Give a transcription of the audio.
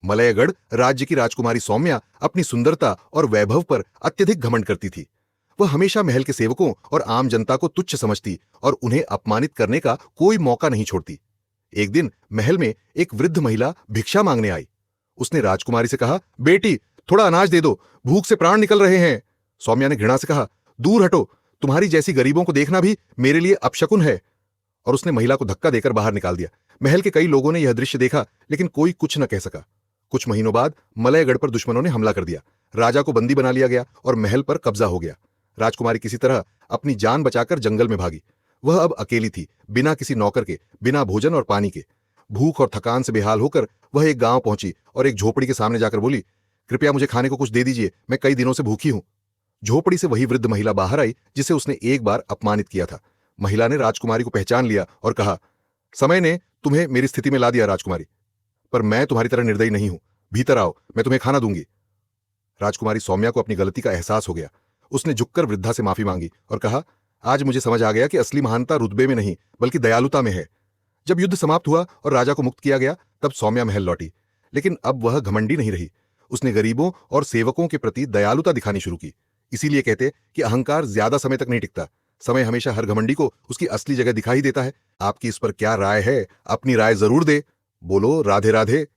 मलयगढ़ राज्य की राजकुमारी सौम्या अपनी सुंदरता और वैभव पर अत्यधिक घमंड करती थी। वह हमेशा महल के सेवकों और आम जनता को तुच्छ समझती और उन्हें अपमानित करने का कोई मौका नहीं छोड़ती। एक दिन महल में एक वृद्ध महिला भिक्षा मांगने आई। उसने राजकुमारी से कहा, बेटी थोड़ा अनाज दे दो, भूख से प्राण निकल रहे हैं। सौम्या ने घृणा से कहा, दूर हटो, तुम्हारी जैसी गरीबों को देखना भी मेरे लिए अपशकुन है। और उसने महिला को धक्का देकर बाहर निकाल दिया। महल के कई लोगों ने यह दृश्य देखा, लेकिन कोई कुछ न कह सका। कुछ महीनों बाद मलयगढ़ पर दुश्मनों ने हमला कर दिया। राजा को बंदी बना लिया गया और महल पर कब्जा हो गया। राजकुमारी किसी तरह अपनी जान बचाकर जंगल में भागी। वह अब अकेली थी, बिना किसी नौकर के, बिना भोजन और पानी के। भूख और थकान से बेहाल होकर वह एक गांव पहुंची और एक झोपड़ी के सामने जाकर बोली, कृपया मुझे खाने को कुछ दे दीजिए, मैं कई दिनों से भूखी हूं। झोपड़ी से वही वृद्ध महिला बाहर आई जिसे उसने एक बार अपमानित किया था। महिला ने राजकुमारी को पहचान लिया और कहा, समय ने तुम्हें मेरी स्थिति में ला दिया राजकुमारी, पर मैं तुम्हारी तरह निर्दयी नहीं हूं। भीतर आओ, मैं तुम्हें खाना दूंगी। राजकुमारी सौम्या को अपनी गलती का एहसास हो गया। उसने झुककर वृद्धा से माफी मांगी और कहा, आज मुझे समझ आ गया कि असली महानता रुतबे में नहीं बल्कि दयालुता में है। जब युद्ध समाप्त हुआ और राजा को मुक्त किया गया, तब सौम्या महल लौटी, लेकिन अब वह घमंडी नहीं रही। उसने गरीबों और सेवकों के प्रति दयालुता दिखानी शुरू की। इसीलिए कहते कि अहंकार ज्यादा समय तक नहीं टिकता। समय हमेशा हर घमंडी को उसकी असली जगह दिखाई देता है। आपकी इस पर क्या राय है? अपनी राय जरूर दे। बोलो राधे राधे।